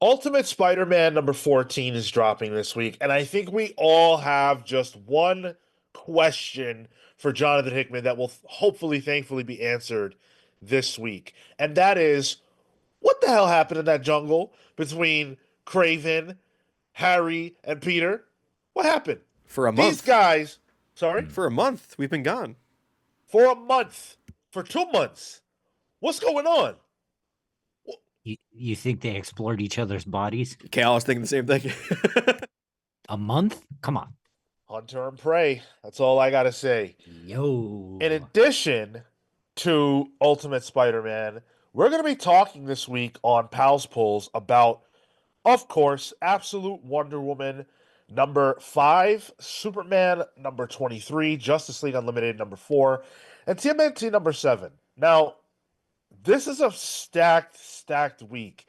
Ultimate Spider-Man number 14 is dropping this week, and I think we all have just one question for Jonathan Hickman that will hopefully, thankfully, be answered this week. And that is, what the hell happened in that jungle between Craven, Harry, and Peter? What happened? For a These month. guys, sorry, For a month, we've been gone. for a month, for 2 months. What's going on? You think they explored each other's bodies? Cale, I was thinking the same thing. A month? Come on. Hunter and prey. That's all I gotta say. In Yo. addition to Ultimate Spider-Man, we're going to be talking this week on Pals Pulls about, of course, Absolute Wonder Woman number 5, Superman number 23, Justice League Unlimited number 4, and TMNT number 7. Now, this is a stacked week,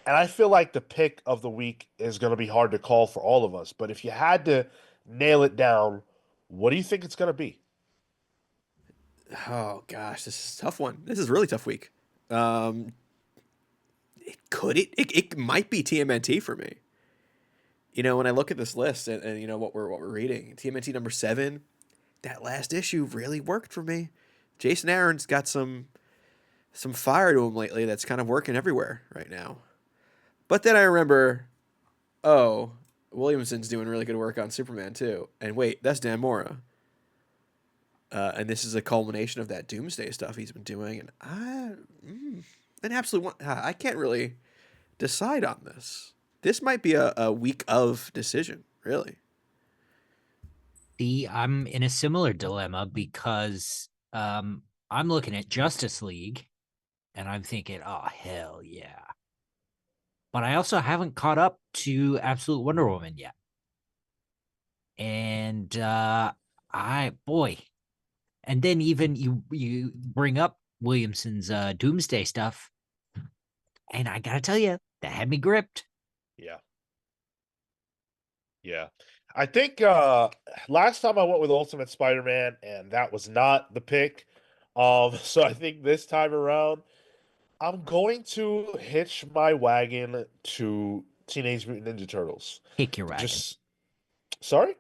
and I feel like the pick of the week is going to be hard to call for all of us. But if you had to nail it down, what do you think it's going to be? Oh gosh, this is a tough one. This is a really tough week. Um, it might be TMNT for me. When I look at this list and what we're reading, TMNT number 7, that last issue really worked for me. Jason Aaron's got some fire to him lately that's kind of working everywhere right now. But then I remember, oh, Williamson's doing really good work on Superman too. And wait, that's Dan Mora. And this is a culmination of that Doomsday stuff he's been doing. And an absolute one. I can't really decide on this. This might be a week of decision, really. See, I'm in a similar dilemma because I'm looking at Justice League and I'm thinking, oh, hell yeah. But I also haven't caught up to Absolute Wonder Woman yet. And boy. And then even you bring up Williamson's Doomsday stuff. And I gotta tell you, that had me gripped. Yeah. Yeah. I think last time I went with Ultimate Spider-Man and that was not the pick. So I think this time around I'm going to hitch my wagon to Teenage Mutant Ninja Turtles. Hick your wagon. Just sorry?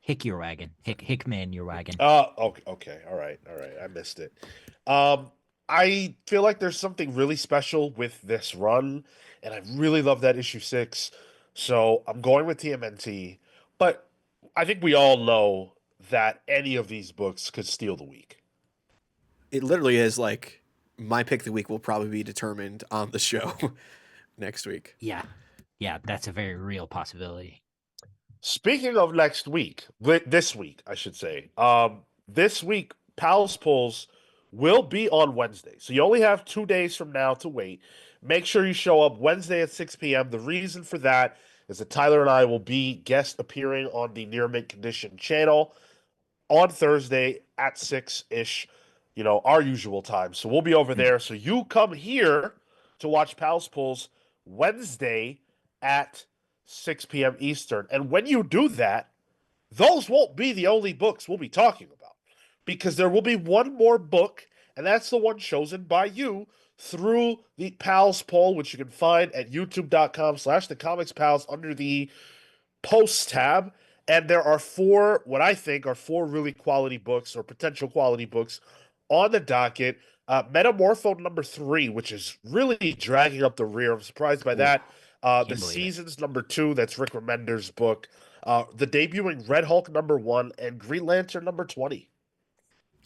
Hick your wagon. Hickman your wagon. Okay. All right. I missed it. Um, I feel like there's something really special with this run, and I really love that issue 6. So I'm going with TMNT, but I think we all know that any of these books could steal the week. It literally is like my pick of the week will probably be determined on the show next week. Yeah. Yeah, that's a very real possibility. Speaking of next week, this week, I should say, this week, Pals Pulls will be on Wednesday. So you only have 2 days from now to wait. Make sure you show up Wednesday at 6 p.m. The reason for that is that Tyler and I will be guest appearing on the Near Mint Condition channel on Thursday at 6-ish, our usual time. So we'll be over Mm. there. So you come here to watch Pals Pulls Wednesday at 6 p.m. Eastern. And when you do that, those won't be the only books we'll be talking about because there will be one more book, and that's the one chosen by you through the Pals poll, which you can find at youtube.com/the comics pals under the posts tab. And there are four, what I think are four really quality books or potential quality books on the docket. Metamorpho number 3, which is really dragging up the rear. I'm surprised by Ooh, that. The can't believe it. Seasons number 2, that's Rick Remender's book. The debuting Red Hulk number 1 and Green Lantern number 20.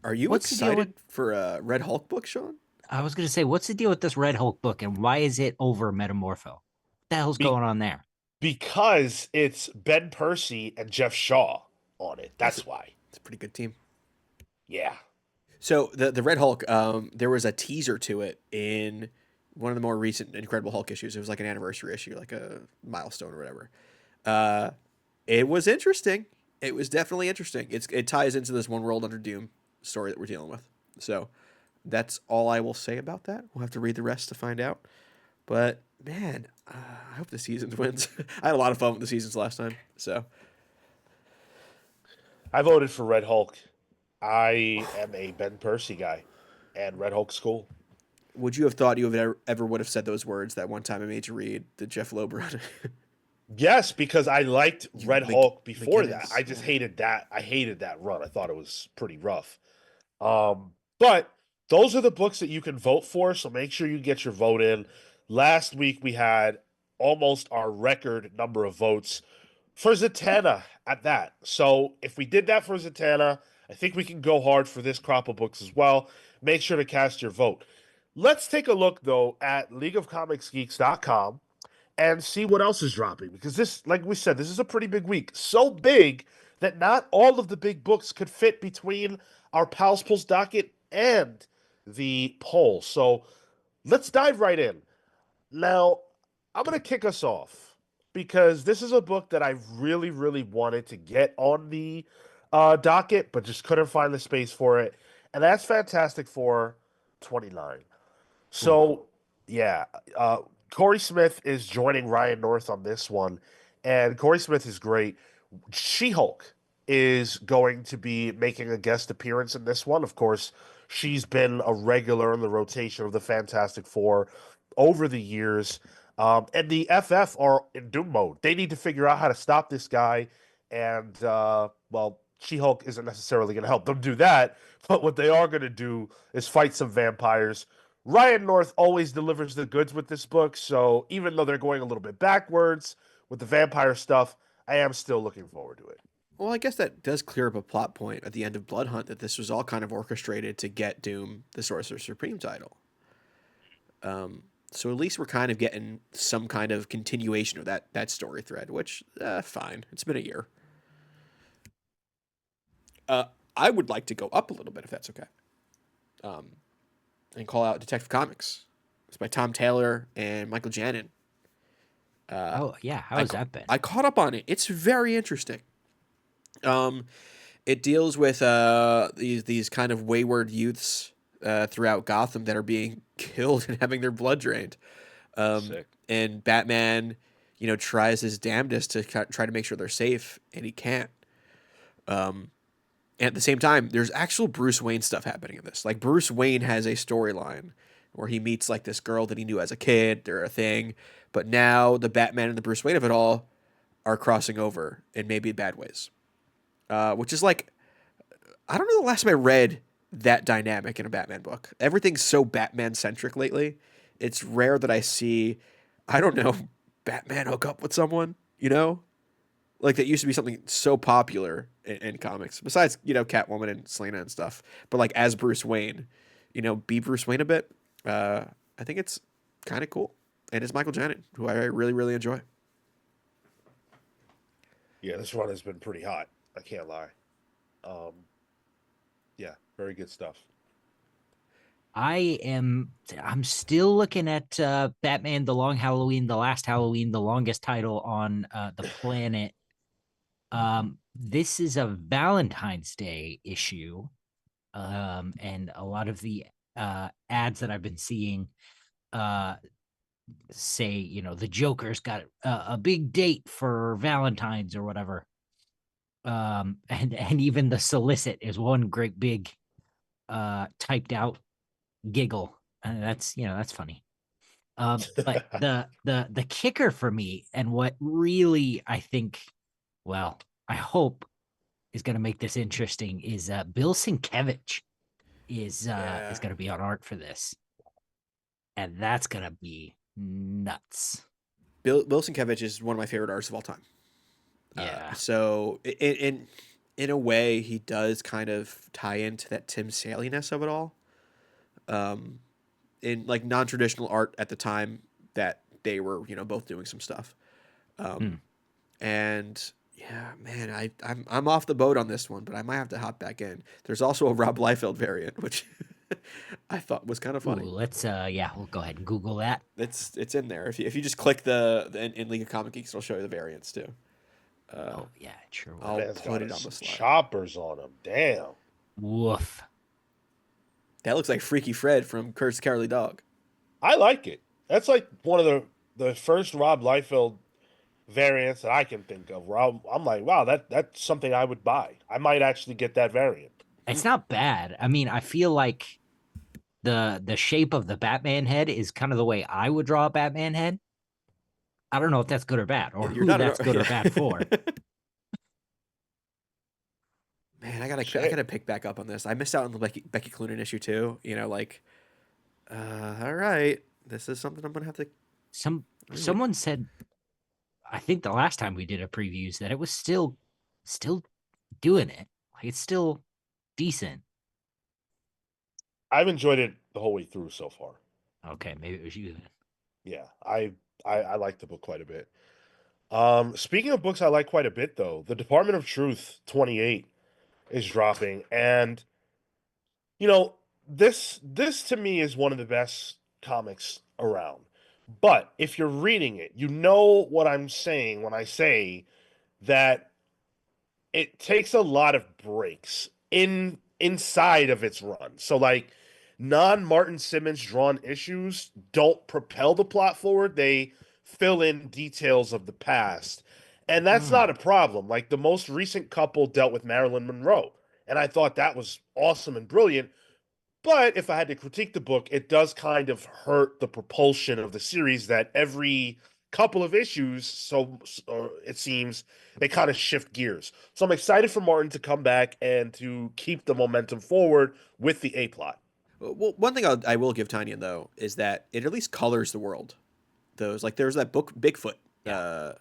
Are you What's the deal with excited for a Red Hulk book, Sean? I was gonna say, what's the deal with this Red Hulk book and why is it over Metamorpho? What the hell's Be- going on there? because it's Ben Percy and Jeff Shaw on it. That's why. It's a pretty good team. Yeah. So the Red Hulk, there was a teaser to it in one of the more recent Incredible Hulk issues. It was like an anniversary issue, like a milestone or whatever. Uh, it was interesting. It was definitely interesting. It ties into this One World Under Doom story that we're dealing with. So that's all I will say about that. We'll have to read the rest to find out. But man, I hope the Seasons wins. I had a lot of fun with the Seasons last time. So I voted for Red Hulk. I am a Ben Percy guy, and Red Hulk's cool. Would you have thought you would ever would have said those words that one time I made you read the Jeff Loeb run? Yes, because I liked You Red Hulk before that. McGinnis. I just Yeah. hated that. I hated that run. I thought it was pretty rough. But those are the books that you can vote for, so make sure you get your vote in. Last week we had almost our record number of votes for Zatanna at that. So if we did that for Zatanna, I think we can go hard for this crop of books as well. Make sure to cast your vote. Let's take a look though at leagueofcomicsgeeks.com and see what else is dropping because this, like we said, this is a pretty big week. So big that not all of the big books could fit between our Pals Pulls docket and the poll. So let's dive right in. Now, I'm going to kick us off because this is a book that I really, really wanted to get on the docket, but just couldn't find the space for it. And that's Fantastic Four 29. Ooh. So, yeah, uh, Corey Smith is joining Ryan North on this one, and Corey Smith is great. She Hulk is going to be making a guest appearance in this one. Of course, she's been a regular in the rotation of the Fantastic Four over the years. And the FF are in doom mode. They need to figure out how to stop this guy. And, well, She Hulk isn't necessarily going to help them do that. But what they are going to do is fight some vampires. Ryan North always delivers the goods with this book. So even though they're going a little bit backwards with the vampire stuff, I am still looking forward to it. Well, I guess that does clear up a plot point at the end of Blood Hunt that this was all kind of orchestrated to get Doom the Sorcerer Supreme title. So at least we're kind of getting some kind of continuation of that story thread, which fine. It's been a year. I would like to go up a little bit if that's okay, and call out Detective Comics. It's by Tom Taylor and Michael Janin. Oh yeah, how has that been? I caught up on it. It's very interesting. It deals with these kind of wayward youths throughout Gotham that are being killed and having their blood drained. Sick. And Batman, tries his damnedest to try to make sure they're safe, and he can't. And at the same time, there's actual Bruce Wayne stuff happening in this. Like Bruce Wayne has a storyline where he meets like this girl that he knew as a kid. They're a thing, but now the Batman and the Bruce Wayne of it all are crossing over in maybe bad ways. Which is like, I don't know the last time I read that dynamic in a Batman book. Everything's so Batman centric lately. It's rare that I see, I don't know, Batman hook up with someone, Like that used to be something so popular in comics, besides, Catwoman and Selena and stuff. But like as Bruce Wayne, be Bruce Wayne a bit. I think it's kind of cool. And it's Michael Janin, who I really, really enjoy. Yeah, this run has been pretty hot. I can't lie. Um, yeah, very good stuff. I'm still looking at Batman the Long Halloween, the Last Halloween, the longest title on the planet. This is a Valentine's Day issue. And a lot of the ads that I've been seeing say, the Joker's got a big date for Valentine's or whatever. And even the solicit is one great big typed out giggle. And that's funny. But the kicker for me and what really I think, well, I hope is going to make this interesting is Bill Sienkiewicz is going to be on art for this, and that's going to be nuts. Bill Sienkiewicz is one of my favorite artists of all time. Yeah. So in a way, he does kind of tie into that Tim Saliness of it all. In like non-traditional art at the time that they were, both doing some stuff. And yeah, man, I'm off the boat on this one, but I might have to hop back in. There's also a Rob Liefeld variant, which I thought was kind of funny. Ooh, let's we'll go ahead and Google that. It's in there. If you just click in League of Comic Geeks, it'll show you the variants too. Oh yeah, sure. I'll Man's put got it on the his slide. choppers on him. Damn. Woof. That looks like Freaky Fred from Kurt's Cowardly Dog. I like it. That's like one of the first Rob Liefeld variants that I can think of. Where I'm like, wow, that's something I would buy. I might actually get that variant. It's not bad. I mean, I feel like the shape of the Batman head is kind of the way I would draw a Batman head. I don't know if that's good or bad, or You're who not that's an good or yeah. bad for. Man, I Shit. gotta pick back up on this. I missed out on the Becky Cloonan issue too. Like, all right, this is something I'm gonna have to read. Someone said, I think the last time we did a previews, that it was still doing it. Like it's still decent. I've enjoyed it the whole way through so far. Okay, maybe it was you then. Yeah, I like the book quite a bit. Speaking of books I like quite a bit though, The Department of Truth 28 is dropping, and you know, this to me is one of the best comics around. But if you're reading it, you know what I'm saying when I say that it takes a lot of breaks inside of its run. So like non-Martin Simmons drawn issues don't propel the plot forward. They fill in details of the past. And that's Hmm. not a problem. Like the most recent couple dealt with Marilyn Monroe. And I thought that was awesome and brilliant. But if I had to critique the book, it does kind of hurt the propulsion of the series that every couple of issues, it seems, they kind of shift gears. So I'm excited for Martin to come back and to keep the momentum forward with the A plot. Well, one thing I will give Tanyan though is that it at least colors the world. Those like there's that book Bigfoot, Yeah.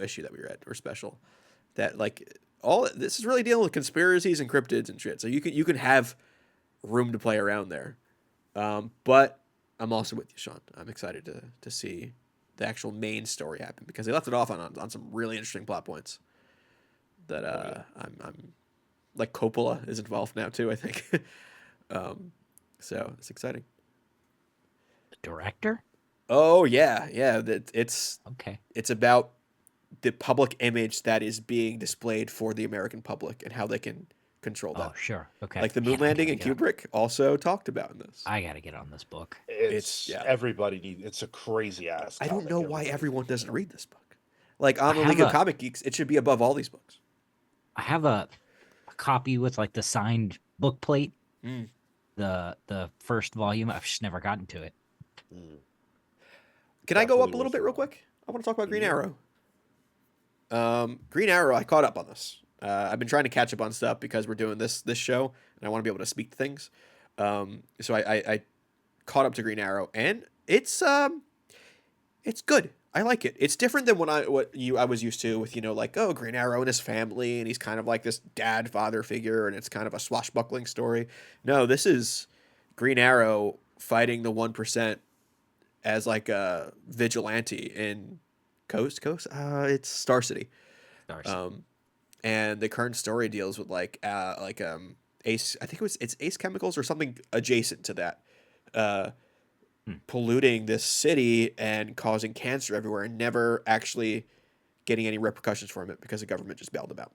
issue that we read or special that like all this is really dealing with conspiracies and cryptids and shit. So you can have room to play around there. But I'm also with you, Sean. I'm excited to see the actual main story happen because they left it off on some really interesting plot points that Oh yeah. I'm like Coppola is involved now too. I think. um, so it's exciting. The director? Oh yeah. That Okay. it's about the public image that is being displayed for the American public and how they can control Oh, that. sure. Okay. Like the moon Man, I landing gotta in get on. Kubrick also talked about in this. I gotta get on this book. It's It's yeah. everybody needs it's a crazy ass I don't comic. know why Everybody everyone needs doesn't it. read this book. Like I on the have League of a Comic Geeks, it should be above all these books. I have a copy with like the signed book plate. Mm. The first volume. I've just never gotten to it. Mm, Can I go up definitely a little worth the bit real run. quick? I want to talk about Green Mhm. Arrow. Green Arrow, I caught up on this. I've been trying to catch up on stuff because we're doing this show, and I want to be able to speak to things. So I caught up to Green Arrow, and it's good. I like it. It's different than I was used to with like Green Arrow and his family, and he's kind of like this dad father figure, and it's kind of a swashbuckling story. No, this is Green Arrow fighting the 1% as like a vigilante in Coast. It's Star City. Star City. Um, and the current story deals with Ace. I think it's Ace Chemicals or something adjacent to that. Uh, Hmm. Polluting this city and causing cancer everywhere and never actually getting any repercussions from it because the government just bailed them out.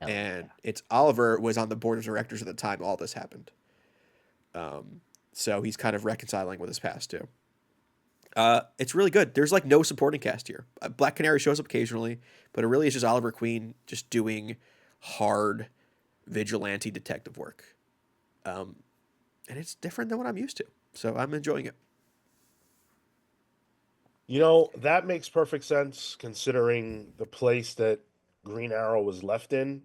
Hell And yeah. it's Oliver was on the board of directors at the time all this happened. So he's kind of reconciling with his past too. It's really good. There's like no supporting cast here. Black Canary shows up occasionally, but it really is just Oliver Queen just doing hard vigilante detective work. Um, and it's different than what I'm used to. So I'm enjoying it. That makes perfect sense considering the place that Green Arrow was left in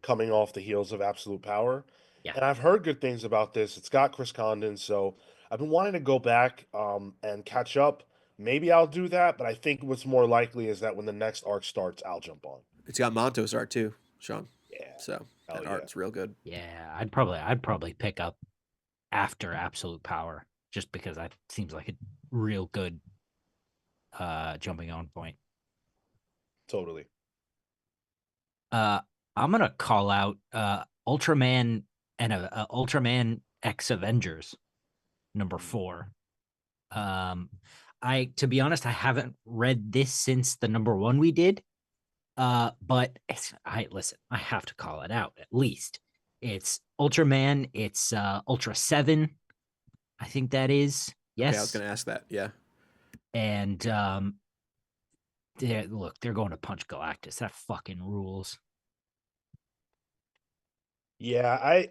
coming off the heels of Absolute Power. Yeah. And I've heard good things about this. It's got Chris Condon, so I've been wanting to go back and catch up. Maybe I'll do that, but I think what's more likely is that when the next arc starts, I'll jump on. It's got Montos art too, Sean. Yeah. So Hell that yeah. art's real good. Yeah. I'd probably pick up after Absolute Power just because that seems like a real good jumping on point. Totally. Uh I'm gonna call out Ultraman and Ultraman X Avengers #4. Um I to be honest, I haven't read this since the #1 we did. But I listen, I have to call it out at least. It's Ultraman, it's Ultra 7, I think that is. Okay, I was Yes. gonna ask that. Yeah. And they're going to punch Galactus. That fucking rules. Yeah,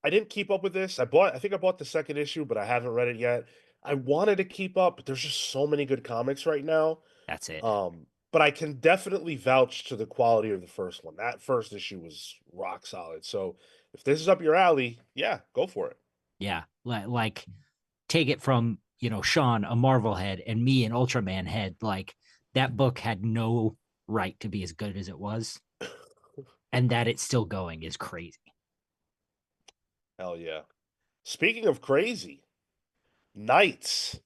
I didn't keep up with this. I think I bought the second issue, but I haven't read it yet. I wanted to keep up, but there's just so many good comics right now. That's it. But I can definitely vouch to the quality of the first one. That first issue was rock solid. So if this is up your alley, yeah, go for it. Yeah. Like take it from, Sean, a Marvel head, and me, an Ultraman head. Like that book had no right to be as good as it was. And that it's still going is crazy. Hell yeah. Speaking of crazy, Knights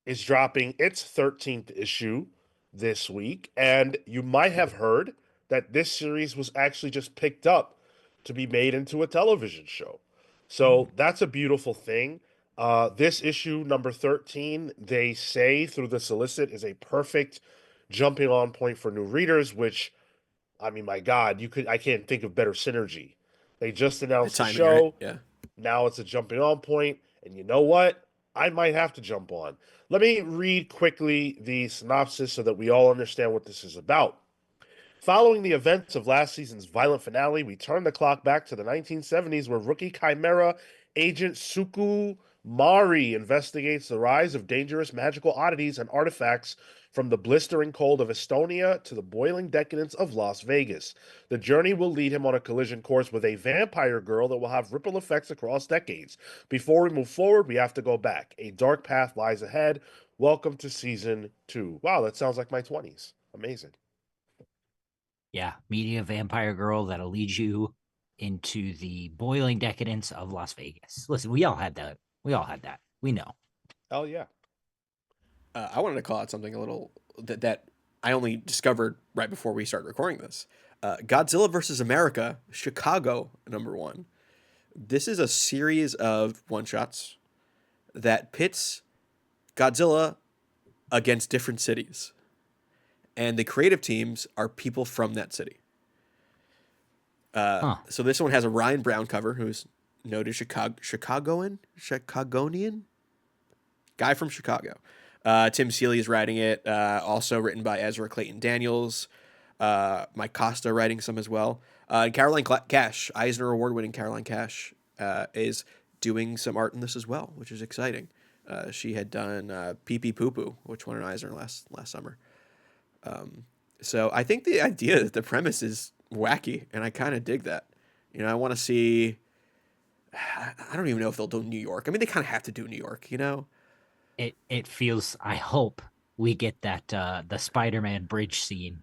is dropping its 13th issue this week, and you might have heard that this series was actually just picked up to be made into a television show. So that's a beautiful thing. This issue, number 13, they say through the solicit, is a perfect jumping on point for new readers, which, I mean, my God, I can't think of better synergy. They just The announced the timing, right? show. Yeah. Now it's a jumping on point, and you know what? I might have to jump on. Let me read quickly the synopsis so that we all understand what this is about. Following the events of last season's violent finale, we turn the clock back to the 1970s where rookie Chimera agent Suku Mari investigates the rise of dangerous magical oddities and artifacts from the blistering cold of Estonia to the boiling decadence of Las Vegas. The journey will lead him on a collision course with a vampire girl that will have ripple effects across decades. Before we move forward, we have to go back. A dark path lies ahead. Welcome to season 2. Wow, that sounds like my 20s. Amazing. Yeah. Meeting a vampire girl that'll lead you into the boiling decadence of Las Vegas. Listen, we all had that. We all had that. We know. Hell yeah. I wanted to call out something a little that I only discovered right before we started recording this. Godzilla versus America, Chicago #1. This is a series of one shots that pits Godzilla against different cities, and the creative teams are people from that city. Huh. So this one has a Ryan Brown cover, who's noted Chicagonian guy from Chicago. Tim Seeley is writing it. Also written by Ezra Clayton Daniels. Mike Costa writing some as well. And Caroline Cash, Eisner Award-winning Caroline Cash, is doing some art in this as well, which is exciting. She had done Pee Pee Poo Poo, which won an Eisner last summer. So I think the idea, the premise is wacky, and I kind of dig that. I want to see. I don't even know if they'll do New York. I mean, they kind of have to do New York, It feels, I hope we get that the Spider-Man bridge scene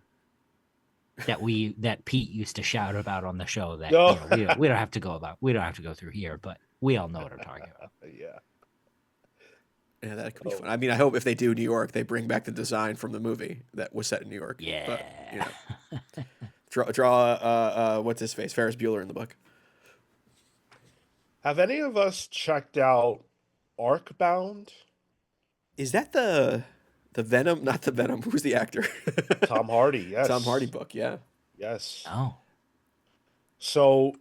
that Pete used to shout about on the show that No. we don't have to go through here, but we all know what I'm talking about. Yeah. Yeah, that could be fun. I mean, I hope if they do New York, they bring back the design from the movie that was set in New York. Yeah. But draw what's his face, Ferris Bueller in the book. Have any of us checked out Arcbound? Is that the Venom? Not the Venom. Who's the actor? Tom Hardy, yes. Tom Hardy book. Yeah. Yes. Oh. So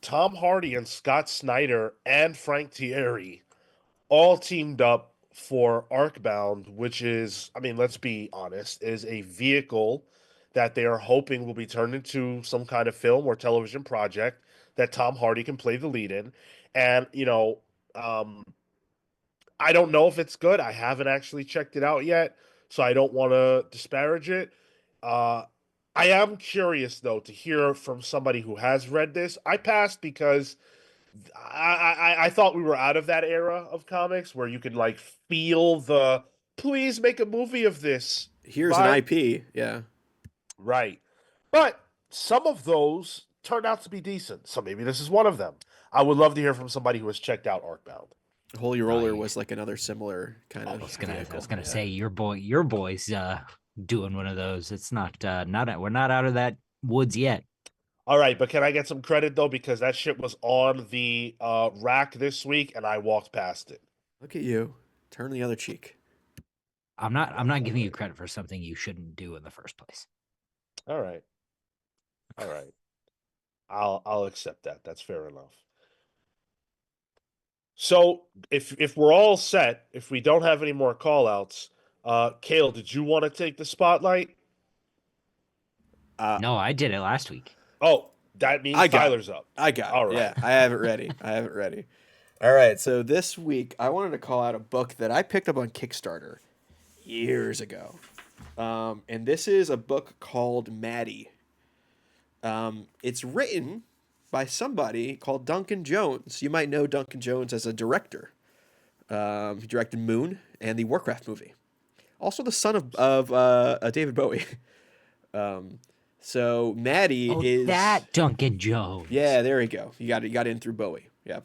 Tom Hardy and Scott Snyder and Frank Thierry all teamed up for Arcbound, which is, I mean, let's be honest, is a vehicle that they are hoping will be turned into some kind of film or television project that Tom Hardy can play the lead in. And, um, I don't know if it's good. I haven't actually checked it out yet, so I don't want to disparage it. Uh, I am curious though to hear from somebody who has read this. I passed because I thought we were out of that era of comics where you could like feel the please make a movie of this Here's an vibe. IP. Yeah. Right. But some of those turned out to be decent. So maybe this is one of them. I would love to hear from somebody who has checked out Arcbound. Holy Roller was like another similar kind of. I was gonna say your boy's doing one of those. It's not we're not out of that woods yet. All right, but can I get some credit though because that shit was on the rack this week and I walked past it. Look at you, turn the other cheek. I'm not giving you credit for something you shouldn't do in the first place. All right. All right. I'll accept that. That's fair enough. So if we're all set, if we don't have any more call outs, Cale, did you want to take the spotlight? No, I did it last week. Oh, That means I got it. Tyler's up. I got All it. right. Yeah, I have it ready. I have it ready. All right, so this week I wanted to call out a book that I picked up on Kickstarter years ago. And this is a book called Maddie. It's written by somebody called Duncan Jones. You might know Duncan Jones as a director. He directed Moon and the Warcraft movie. Also the son of David Bowie. So Maddie Oh, is that Duncan Jones. yeah, there we go. You got in through Bowie. Yeah.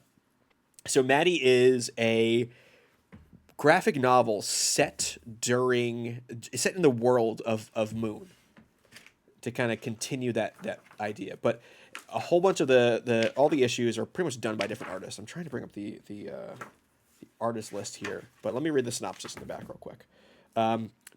So Maddie is a graphic novel set in the world of Moon to kind of continue that idea. But a whole bunch of the all the issues are pretty much done by different artists. I'm trying to bring up the artist list here, but let me read the synopsis in the back real quick.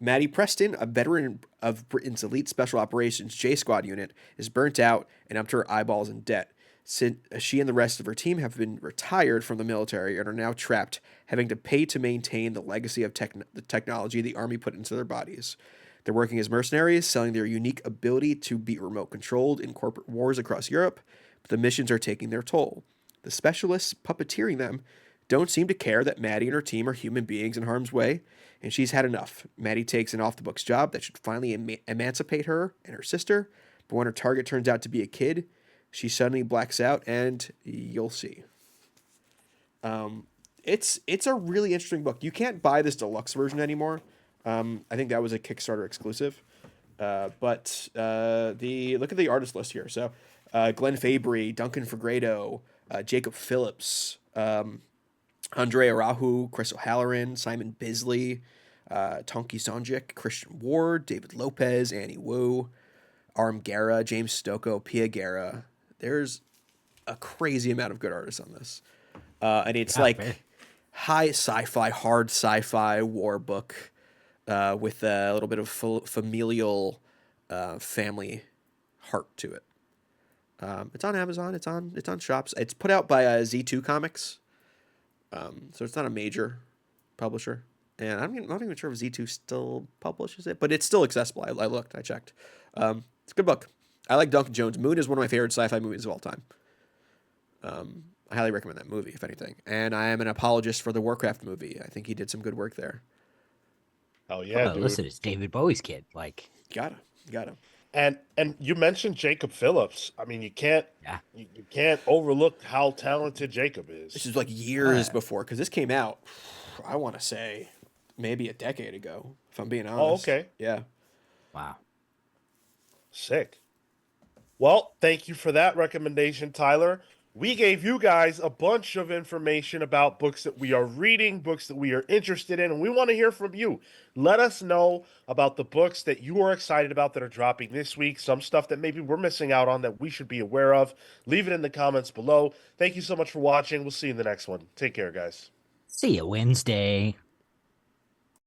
Maddie Preston, a veteran of Britain's elite special operations J Squad unit, is burnt out and up to her eyeballs in debt. She and the rest of her team have been retired from the military and are now trapped, having to pay to maintain the legacy of the technology the Army put into their bodies. They're working as mercenaries, selling their unique ability to be remote controlled in corporate wars across Europe, but the missions are taking their toll. The specialists puppeteering them don't seem to care that Maddie and her team are human beings in harm's way, and she's had enough. Maddie takes an off-the-books job that should finally emancipate her and her sister, but when her target turns out to be a kid, she suddenly blacks out, and you'll see. It's a really interesting book. You can't buy this deluxe version anymore. I think that was a Kickstarter exclusive. But look at the artist list here. So Glenn Fabry, Duncan Fegredo, Jacob Phillips, Andre Arahu, Chris O'Halloran, Simon Bisley, Tonki Sonjic, Christian Ward, David Lopez, Annie Wu, Arm Guerra, James Stocco, Pia Guerra. There's a crazy amount of good artists on this. And it's Fair. high sci-fi, hard sci-fi war book with a little bit of familial family heart to it. It's on Amazon. It's on shops. It's put out by Z2 Comics. So it's not a major publisher. And I'm not even sure if Z2 still publishes it, but it's still accessible. I looked, I checked. It's a good book. I like Duncan Jones. Moon is one of my favorite sci-fi movies of all time. I highly recommend that movie, if anything. And I am an apologist for the Warcraft movie. I think he did some good work there. Oh yeah, dude. Listen, it's David Bowie's kid. Like, Got him. And you mentioned Jacob Phillips. I mean, you can't yeah. you can't overlook how talented Jacob is. This is like years before, because this came out, I want to say, maybe a decade ago, if I'm being honest. Oh, okay. Yeah. Wow. Sick. Well, thank you for that recommendation, Tyler. We gave you guys a bunch of information about books that we are reading, books that we are interested in, and we want to hear from you. Let us know about the books that you are excited about that are dropping this week, some stuff that maybe we're missing out on that we should be aware of. Leave it in the comments below. Thank you so much for watching. We'll see you in the next one. Take care, guys. See you Wednesday.